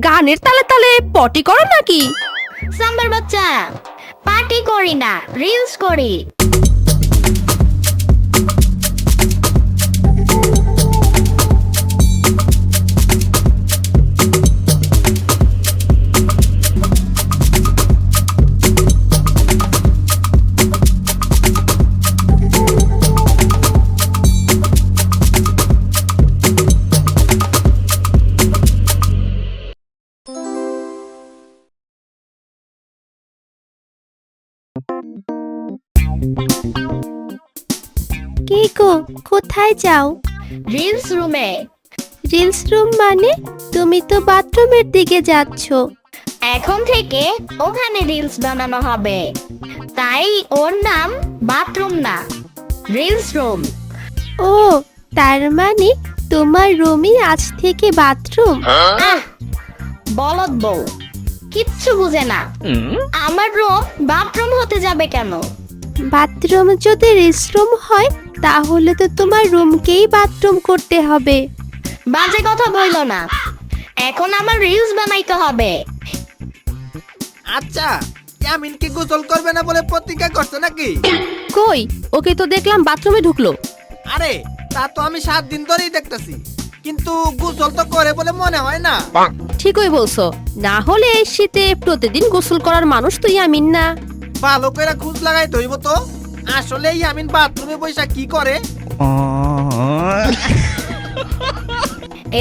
গানের তালে তালে পটি করো নাকি? সাম্বার বাচ্চা, পার্টি করি না, রিলস করি। কে গো, কোথায় যাও? রিলস রুমে। রিলস রুম মানে? তুমি তো বাথরুমের দিকে যাচ্ছ। এখন থেকে ওখানে রিলস বানানো হবে, তাই ওর নাম বাথরুম না, রিলস রুম। ও, তার মানে তোমার রুমই আজ থেকে বাথরুম? আহ, বলদ বউ, কিচ্ছু বুঝে না। আমার রুম বাথরুম হতে যাবে কেন? বাথরুম যদি রিলস রুম হয় তাহলে তো তোমার রুমকেই বাথরুম করতে হবে। বাজে কথা বইলো না, এখন আমার রিলস বানাইতে হবে। আচ্ছা, ইয়ামিন কি গোসল করবে না বলে প্রতিজ্ঞা করছে নাকি? কই, ওকে তো দেখলাম বাথরুমে ঢুকলো। আরে, তা তো আমি 7 দিন ধরেই দেখতেছি, কিন্তু গোসল তো করে বলে মনে হয় না। ঠিকই বলছো, না হলে এই শীতে প্রতিদিন গোসল করার মানুষ তো ইয়ামিন না। ভালো করে খোঁজ লাগাই ধইব তো, আসলে ইয়ামিন বাথরুমে বৈশা কি করে।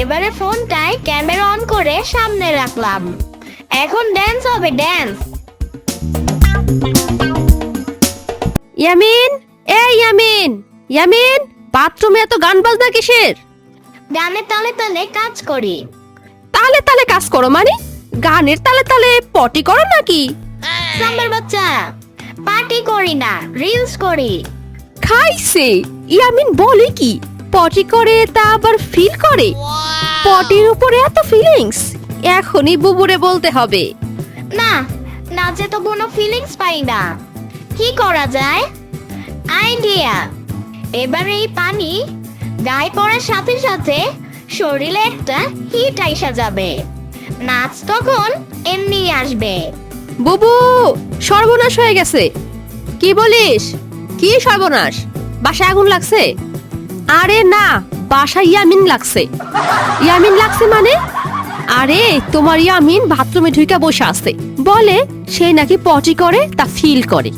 এবারে ফোনটায় ক্যামেরা অন করে সামনে রাখলাম, এখন ড্যান্স হবে, ড্যান্স। ইয়ামিন, এই ইয়ামিন, ইয়ামিন, বাথরুমে এত গান বাজনা কিসের? গানের তালে তালে কাজ করি। তালে তালে কাজ করো মানে? গানের তালে তালে পটি করো নাকি? সাম্বার বাচ্চা, পার্টি করি না, রিলস করি। খাইছে, ইয়ামিন বলে কি পটি করে তা আবার ফিল করে? পটির উপরে এত ফিলিংস? এখনই বুবুরে বলতে হবে। না, নাচে তো কোনো ফিলিংস পাই না। কি করা যায়? আইডিয়া। এবার এই পানি গায়ে পড়ার সাথে সাথে শরীরে একটা হিট আইসা যাবে, নাচ তখন এমনি আসবে। বুবু, সর্বনাশ হয়ে গেছে। কি বলিস? কি সর্বনাশ? বাসায় আগুন লাগছে? আরে না, বাসায় ইয়ামিন লাগছে। ইয়ামিন লাগছে মানে? আরে তোমার ইয়ামিন বাথরুমে ঢুকে বসে আছে, বলে সে নাকি পটি করে তা ফিল করে।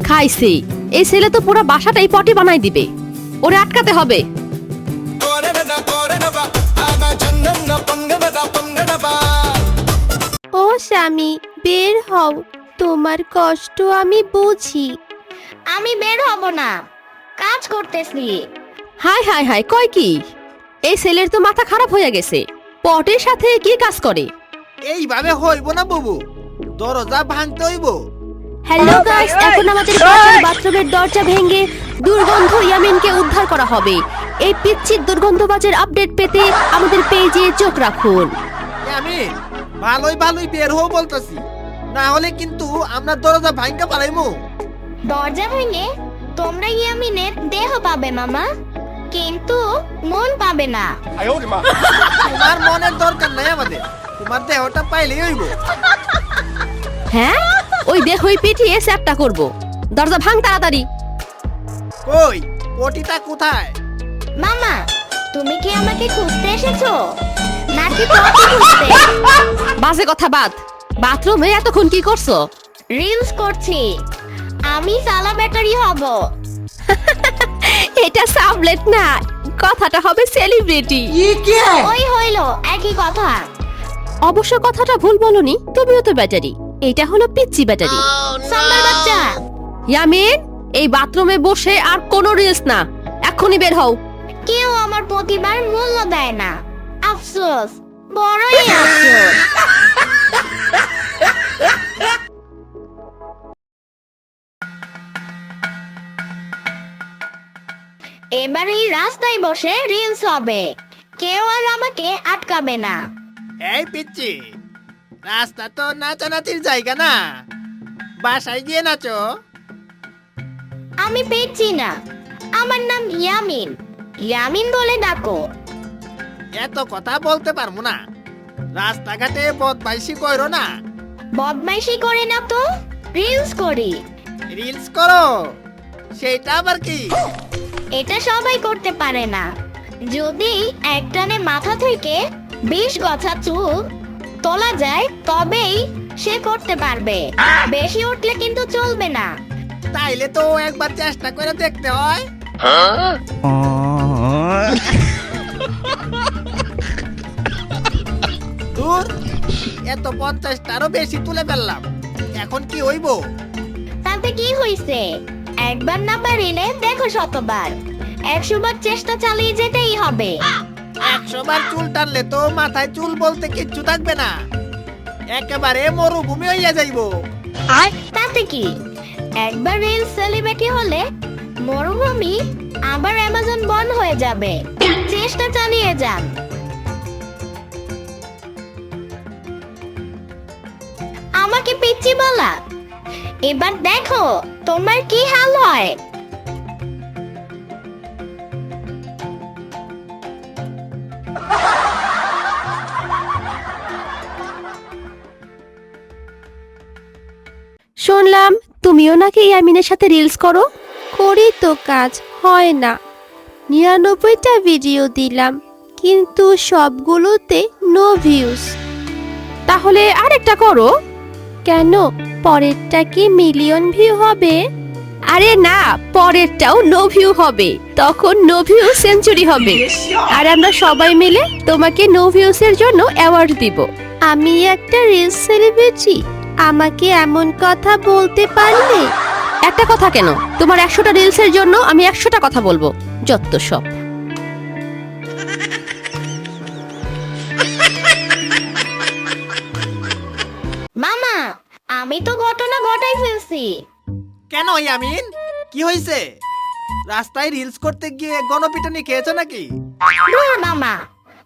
খাইছে, এই ছেলে তো পুরো বাসাটাই পটি বানাই দিবে। ওরে আটকাতে হবে। ও স্বামী, বের হও, তোমার কষ্ট আমি বুঝি। আমি বের হব না, কাজ করতেছি। হাই হাই হাই, কয় কি? এই ছেলের তো মাথা খারাপ হয়ে গেছে। পটের সাথে কি কাজ করে? এইভাবে হইব না বুবু, দরজা ভাঙতে হইব। হ্যালো গাইস, এখন আমাদের বাথরুমের দরজা ভেঙে দুর্গন্ধ ইয়ামিনকে উদ্ধার করা হবে। এই পিচ্ছির দুর্গন্ধবাজের আপডেট পেতে আমাদের পেজে চোখ রাখুন। ইয়ামিন, ভালোই ভালোই বের হও বলতাছি, না হলে কিন্তু আমরা দরজা ভাঙতে পারাইমু। দরজা ভেঙে তোমরা ইয়ামিনের দেহ পাবে মামা, কিন্তু মন পাবে না। তোমার মনের দরকার নাই আমাদের, তোমার দেহটা পাইলেই হইব। হ্যাঁ, ওই দেহই পিটিয়ে চ্যাপটা করব। দরজা ভাঙ তাড়াতাড়ি। কই, পটিটা কোথায়? মামা, তুমি কি আমাকে খুঁজতে এসেছো নাকি পটি খুঁজতে? বাজে কথা বাদ, বাথরুমে এতক্ষণ কি করছো? রিলস করছি, আমি সালা ব্যাটারি হব। এটা সাবলেট না, কথাটা হবে সেলিব্রিটি। ওই হইলো একই কথা। অবশ্য কথাটা ভুল বলনি, তুমিও তো ব্যাটারি। এটা হলো পিচ্চি ব্যাটারি। সাম্বার বাচ্চা, ইয়ামিন, এই বাথরুমে বসে আর কোনো রিলস না, এক্ষুনি বের হও। কেউ আমার প্রতিবার মূল্য দেয় না, আফসোস, বড়ই আফসোস। এবার এই রাস্তায় বসে রিলস হবে, কেউ আর আমাকে আটকাবে না। এই পিচ্ছি, রাস্তা তো নাচানাচির জায়গা না, বাসায় গিয়ে নাচো। আমি পেয়েছি না, আমার নাম ইয়ামিন, ইয়ামিন বলে ডাকো। এত কথা বলতে পারবো না, রাস্তাঘাটে বদমাইশি কইরো না। বদমাইশি করে না তো, রিলস করি। রিলস করো, সেটা আবার কি? এটা সবাই করতে পারে না। যদি একটানে মাথা থেকে 20 গছা চুল তোলা যায় তবেই সে করতে পারবে, বেশি উঠলে কিন্তু চলবে না। তাইলে তো একবার চেষ্টা করে দেখতে হয়। দূর, এত 50টারও বেশি তুলে ফেললাম, এখন কি হইব? তাতে কি হইছে, একবার না পারিলে দেখো শতবার, 100 বার চেষ্টা চালিয়ে যেতেই হবে। 100 বার চুল টানলে তো মাথায় চুল বলতে কিচ্ছু থাকবে না, একেবারে মরুভূমি হইয়া যাইব। তাতে কি, একবার রিল সেলিব্রিটি হলে মরুভূমি আবার অ্যামাজন বন হয়ে যাবে। চেষ্টা চালিয়ে যান। আমাকে পিচ্চি বলা, এবার দেখো তোমার কি হাল হয়। শুনলাম তুমিও নাকি ইয়ামিনের সাথে রিলস করো। করি তো, কাজ হয় না। 99টা ভিডিও দিলাম, কিন্তু সবগুলোতে নো ভিউজ। তাহলে আরেকটা করো। কেন, পরেরটা কি মিলিয়ন ভিউ হবে? আরে না, পরেরটাও নো ভিউ হবে, তখন নো ভিউ সেঞ্চুরি হবে। আর আমরা সবাই মিলে তোমাকে নো ভিউসের জন্য অ্যাওয়ার্ড দিব। আমি একটা রিলস সেলিব্রিটি, আমাকে এমন কথা বলতে পারলে? একটা কথা কেন, তোমার 100টা রিলসের জন্য আমি 100টা কথা বলবো, যত সব। মামা, আমি তো ঘটনা ঘটাই ফেলছি। কেন ইয়ামিন, কি হয়েছে? রাস্তায় রিলস করতে গিয়ে গণপিটানি খেয়েছো নাকি? ধুর মামা,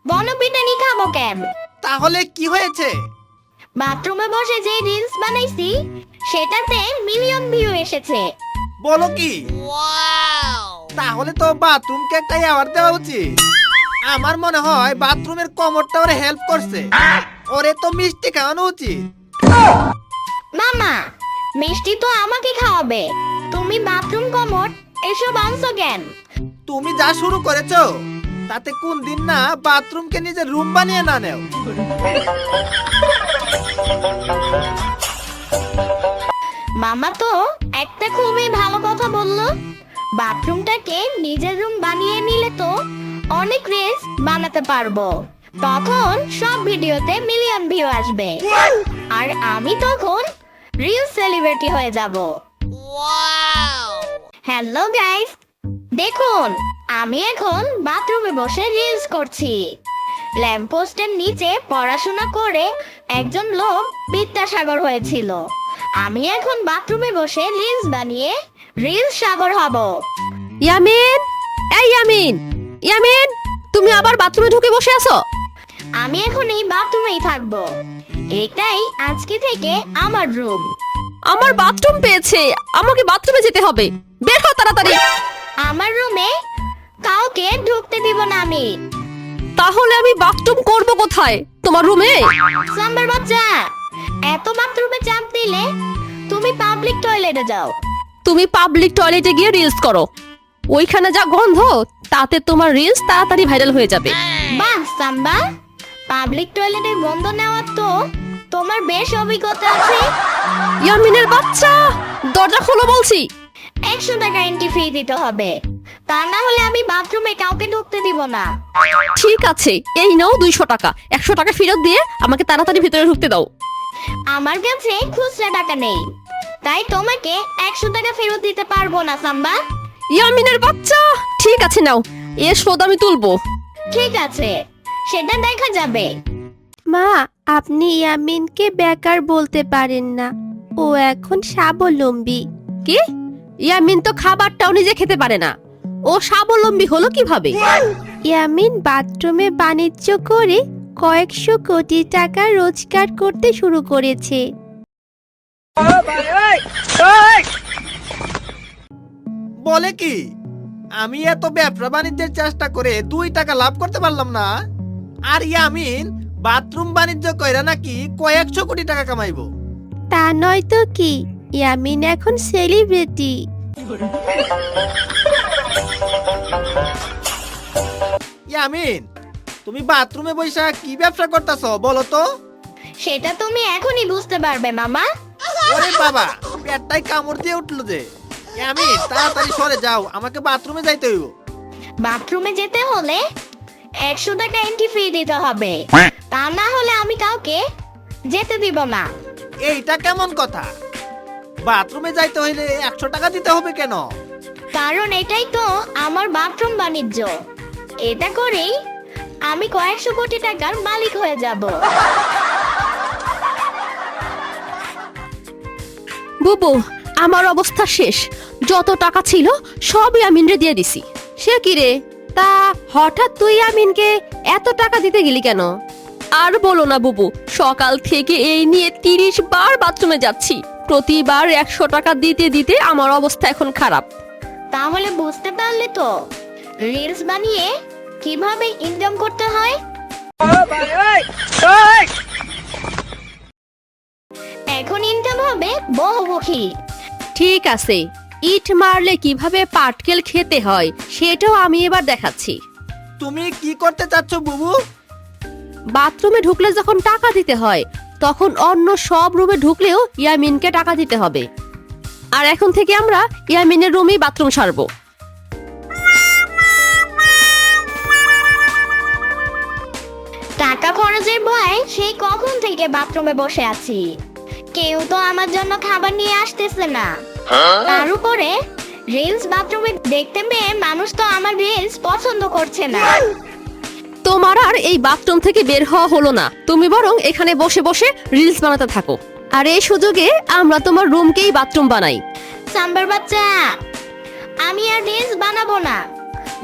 গণপিটানি খাবো কেন? তাহলে কি হয়েছে? বাথরুমে বসে যে রিলস বানাইছি সেটাতে মিলিয়ন ভিউ এসেছে। বলো কি? তাহলে তো বাথরুমকে একটা অ্যাওয়ার্ড দেওয়া উচিত। আমার মনে হয় বাথরুমের কমরটা ওরে হেল্প করছে, ওরে তো মিষ্টি খাওয়ানো উচিত। মামা, মিষ্টি তো আমাকে খাওয়াবে, তুমি বাথরুম কমোড এসব আনছো কেন? তুমি যা শুরু করেছো তাতে কোন দিন না বাথরুমকে নিজের রুম বানিয়ে না নেও। মামা তো একটা খুবই ভালো কথা বললো, বাথরুমটাকে নিজের রুম বানিয়ে নিলে তো অনেক রিলস বানাতে পারবো, তখন সব ভিডিওতে মিলিয়ন ভিউ আসবে, আর আমি তখন রিল সেলিব্রিটি হয়ে যাব। হ্যালো গাইস, দেখুন আমি এখন বাথরুমে বসে রিলস করছি। ল্যাম্পপোস্টের নিচে পড়াশোনা করে একজন লোক বিদ্যাসাগর হয়েছিল। আমি এখন বাথরুমে বসে রিলস বানিয়ে রিলস সাগর হব। ইয়ামিন, এই ইয়ামিন, ইয়ামিন, তুমি আবার বাথরুমে ঢুকে বসে আছো? আমি এখন এই বাথরুমেই থাকবো, এটাই আজকে থেকে আমার রুম। আমার বাথরুম পেয়েছে, আমাকে বাথরুমে যেতে হবে, বের হও তাড়াতাড়ি। আমার রুমে কাউকে ঢুকতে দিব না আমি। তাহলে আমি বাথরুম করব কোথায়? তোমার রুমে? সাম্বার বাচ্চা, এত বাথরুমে চাপ দিলে তুমি পাবলিক টয়লেটে যাও। তুমি পাবলিক টয়লেটে গিয়ে রিলস করো, ওইখানে যা গন্ধ, তাতে তোমার রিলস তাড়াতাড়ি ভাইরাল হয়ে যাবে। বাহ সাম্বা, পাবলিক টয়লেটে গন্ধ নেওয়ার তো তোমার বেশ অভিজ্ঞতা আছে। ইয়ামিনের বাচ্চা, দরজা খোলো বলছি। 100 টাকা এন্ট্রি ফি দিতে হবে, তা না হলে আমি বাথরুমে কাউকে ঢুকতে দিব না। ঠিক আছে, এই নাও 200 টাকা, 100 টাকা ফেরত দিয়ে আমাকে তাড়াতাড়ি ভিতরে ঢুকতে দাও। আমার কাছে খুচরা টাকা নেই, তাই তোমাকে 100 টাকা ফেরত দিতে পারবো না সাম্বা। ইয়ামিনের বাচ্চা, ঠিক আছে নাও, এর শোধ আমি তুলবো। ঠিক আছে, সেটা দেখা যাবে। মা, আপনি ইয়ামিনকে বেকার বলতে পারেন না, ও এখন স্বাবলম্বী। কি? ইয়ামিন তো খাবারটাও নিজে খেতে পারে না, ও স্বাবলম্বী হলো কিভাবে? ইয়ামিন বাথরুমে বাণিজ্য করে কয়েকশো কোটি টাকা রোজগার করতে শুরু করেছে। বলে কি? আমি এত ব্যবসা বাণিজ্যের চেষ্টা করে 2 টাকা লাভ করতে পারলাম না, আর ইয়ামিন বাথরুম বাণিজ্য কইরা নাকি কয়েকশো কোটি টাকা কামাইবো। তা নয় তো কি, ইয়ামিন এখন সেলিব্রিটি। ইয়ামিন, তুমি বাথরুমে বৈশা কি ব্যবসা করতেছো বলো তো? সেটা তুমি এখনই বুঝতে পারবে মামা। ওরে বাবা, পেটটাই কামড় দিয়ে উঠলো যে। ইয়ামিন, তাড়াতাড়ি সরে যাও, আমাকে বাথরুমে যাইতে হইব। বাথরুমে যেতে হলে 100 টাকা এন্ট্রি ফি দিতে হবে, তা না হলে আমি কাউকে যেতে দিব না। এইটা কেমন কথা? বাথরুমে যাইতে হইলে 100 টাকা দিতে হবে কেন? কারণ এটাই তো আমার বাথরুম বাণিজ্য। এটা করেই আমি কয়েকশো কোটি টাকার মালিক হয়ে যাব। বুবু, আমার অবস্থা শেষ। যত টাকা ছিল সব ইয়ামিনরে দিয়ে দিছি। সে কি রে, তা হঠাৎ তুই ইয়ামিনকে এত টাকা দিতে গেলি কেন? আর বলো না বুবু, সকাল থেকে এই নিয়ে 30 বার বাথরুমে যাচ্ছি। প্রতিবার 100 টাকা দিতে দিতে আমার অবস্থা এখন খারাপ। তাহলে বুঝতে পারলে তো রিলস বানিয়ে কিভাবে ইনকাম করতে হয়। এখন ইনকাম হবে বহুমুখী। ঠিক আছে, ইট মারলে কিভাবে পাটকেল খেতে হয় সেটাও আমি এবার দেখাচ্ছি। তুমি কি করতে চাচ্ছ বুবু? বাথরুমে ঢুকলে যখন টাকা দিতে হয়, তখন অন্য সব রুমে ঢুকলেও ইয়ামিনকে টাকা দিতে হবে। আর এখন থেকে আমরা ইয়ামিনের রুমেই বাথরুম সারবো। টাকা খরচের ভয়ে সেই কখন থেকে বাথরুমে বসে আছি। কেউ তো আমার জন্য খাবার নিয়ে আসতেছে না। তার উপরে রিলস বাথরুমে দেখতে পেয়ে মানুষ তো আমার রিলস পছন্দ করছে না। তোমার আর এই বাথরুম থেকে বের হওয়া হলো না, তুমি বরং এখানে বসে বসে রিলস বানাতে থাকো। আর এই সুযোগে আমরা তোমার রুমকেই বাথরুম বানাই। সাম্বার বাচ্চা, আমি আর রিলস বানাবো না।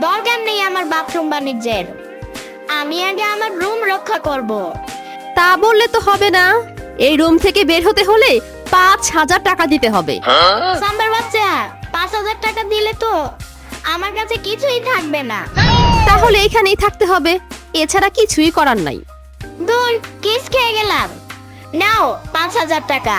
দরকার নেই আমার বাথরুম বাণিজ্যের। আমি আগে আমার রুম রক্ষা করব। তা বললে তো হবে না, এই রুম থেকে বের হতে হলে 5000 টাকা দিতে হবে। সাম্বার বাচ্চা, 5000 টাকা দিলে তো আমার কাছে কিছুই থাকবে না। তাহলে এখানেই থাকতে হবে, এছাড়া কিছুই করার নাই। দূর, কিস খেয়ে গেলাম। নাও 5000 টাকা।